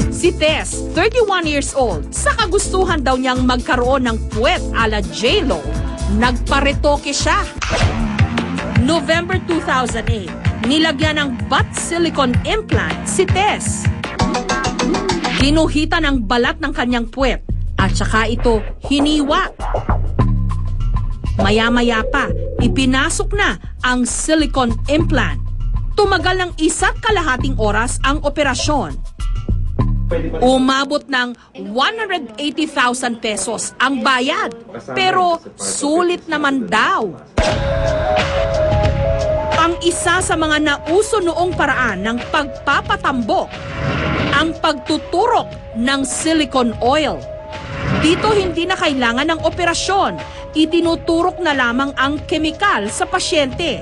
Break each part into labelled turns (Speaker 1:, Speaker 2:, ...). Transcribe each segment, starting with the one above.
Speaker 1: Si Tess, 31 years old, sa kagustuhan daw niyang magkaroon ng puwet ala J-Lo, nagparetoke siya. November 2008, nilagyan ng butt silicone implant si Tess. Ginuhitan ang balat ng kanyang puwet at saka ito hiniwa. Maya-maya pa, ipinasok na ang silicone implant. Tumagal ng 1.5 oras ang operasyon. Umabot ng 180,000 pesos ang bayad, pero sulit naman daw. Ang isa sa mga nauso noong paraan ng pagpapatambok, ang pagtuturok ng silicone oil. Dito hindi na kailangan ng operasyon, itinuturok na lamang ang kemikal sa pasyente.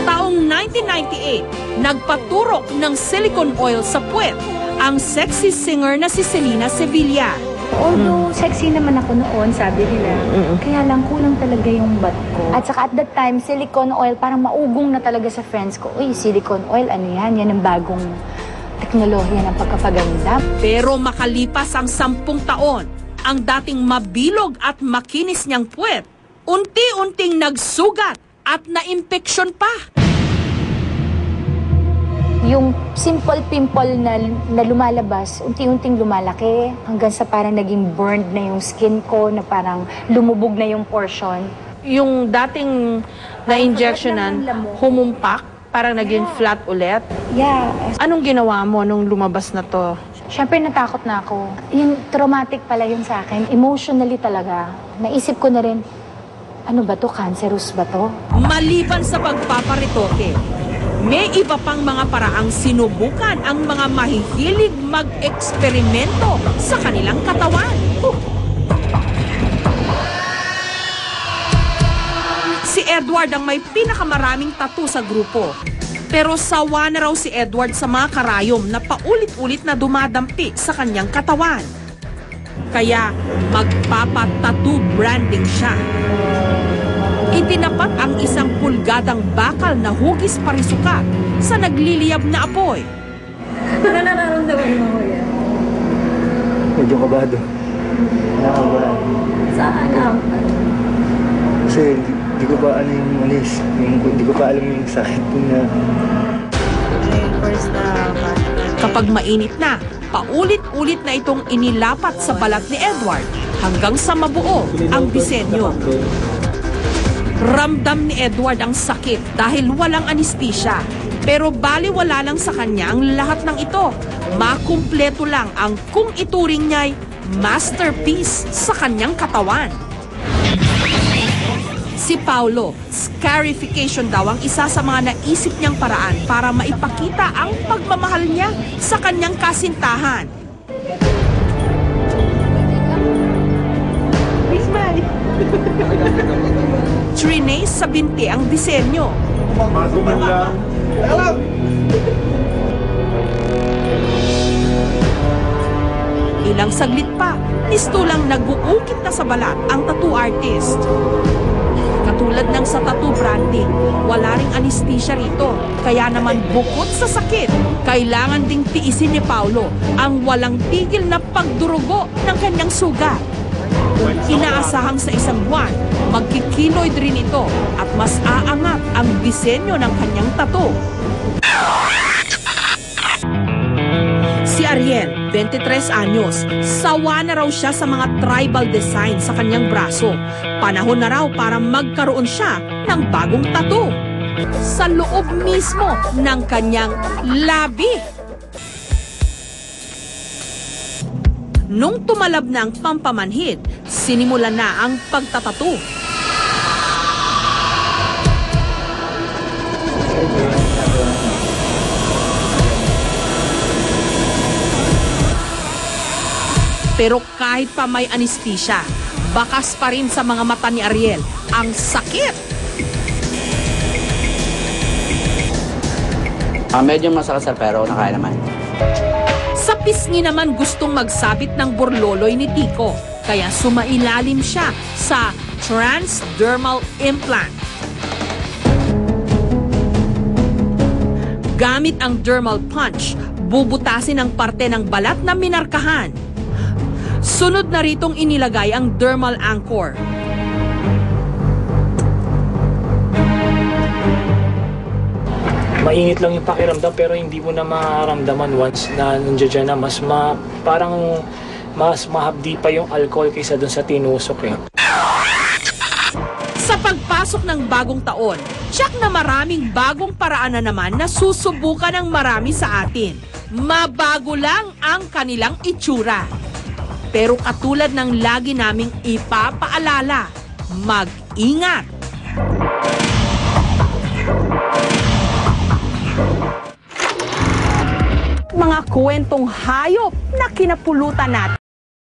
Speaker 1: Taong 1998, nagpaturok ng silicone oil sa puwet ang sexy singer na si Selena Sevilla.
Speaker 2: Although sexy naman ako noon, sabi nila, kaya lang kulang talaga yung butt ko. At saka at that time, silicone oil, parang maugong na talaga sa friends ko. Uy, silicone oil, ano yan? Yan ang bagong teknolohiya ng pagkapaganda.
Speaker 1: Pero makalipas ang 10 taon, ang dating mabilog at makinis niyang puwet, unti-unting nagsugat at na-impeksyon pa.
Speaker 2: Yung simple pimple na lumalabas, unti-unting lumalaki hanggang sa parang naging burned na yung skin ko, na parang lumubog na yung portion.
Speaker 1: Yung dating na-injectionan, humumpak, parang naging flat ulit.
Speaker 2: Yeah.
Speaker 1: Anong ginawa mo nung lumabas na to?
Speaker 2: Siyempre natakot na ako. Yung traumatic pala yun sa akin, emotionally talaga. Naisip ko na rin, ano ba to? Cancerous ba to?
Speaker 1: Maliban sa pagpaparitoke, may iba pang mga paraang sinubukan ang mga mahihilig mag-eksperimento sa kanilang katawan. Si Edward ang may pinakamaraming tattoo sa grupo. Pero sawa na raw si Edward sa mga karayom na paulit-ulit na dumadampi sa kanyang katawan. Kaya magpapa-tattoo branding siya. Itinapat ang 1 pulgadang bakal na hugis parisukat sa nagliliyab na apoy.
Speaker 2: Ano nararamdaman mo yan?
Speaker 3: Medyo kabado. Nakakabahan.
Speaker 2: Saan ang?
Speaker 3: Kasi di ko pa di ko pa alam yung sakit na.
Speaker 1: Kapag mainit na, paulit-ulit na itong inilapat sa balat ni Edward hanggang sa mabuo ang disenyo. Ramdam ni Edward ang sakit dahil walang anesthesia. Pero baliwala lang sa kanya ang lahat ng ito. Makumpleto lang ang kung ituring niya'y masterpiece sa kanyang katawan. Si Paulo, scarification daw ang isa sa mga naisip niyang paraan para maipakita ang pagmamahal niya sa kanyang kasintahan. Trinace sa binti ang disenyo. Ilang saglit pa, nistulang nag-uukit na sa balat ang tattoo artist. Katulad ng sa tattoo branding, wala ring anesthesia rito. Kaya naman bukod sa sakit, kailangan ding tiisin ni Paulo ang walang tigil na pagdurugo ng kanyang sugat. Inaasahang sa 1 buwan, magkikiloid rin ito at mas aangat ang disenyo ng kanyang tattoo. Si Ariel, 23 anyos, sawa na raw siya sa mga tribal design sa kanyang braso. Panahon na raw para magkaroon siya ng bagong tattoo sa loob mismo ng kanyang labi. Nung tumalab na ang pampamanhid, sinimulan na ang pagtatattoo. Pero kahit pa may anesthesia, bakas pa rin sa mga mata ni Ariel ang sakit.
Speaker 4: Medyo masakit sir, pero nakaya naman.
Speaker 1: Sa pisngi naman gustong magsabit ng burloloy ni Tico, kaya sumailalim siya sa transdermal implant. Gamit ang dermal punch, bubutasin ang parte ng balat na minarkahan. Sunod na ritong inilagay ang dermal anchor.
Speaker 5: Mainit lang yung pakiramdam pero hindi mo na maramdaman once na nandiyan na parang mas mahapdi pa yung alcohol kaysa dun sa tinusok eh.
Speaker 1: Sa pagpasok ng bagong taon, tiyak na maraming bagong paraan na naman na susubukan ng marami sa atin. Mabago lang ang kanilang itsura. Pero katulad ng lagi naming ipapaalala, mag-ingat! Mga kwentong hayop na kinapulutan natin.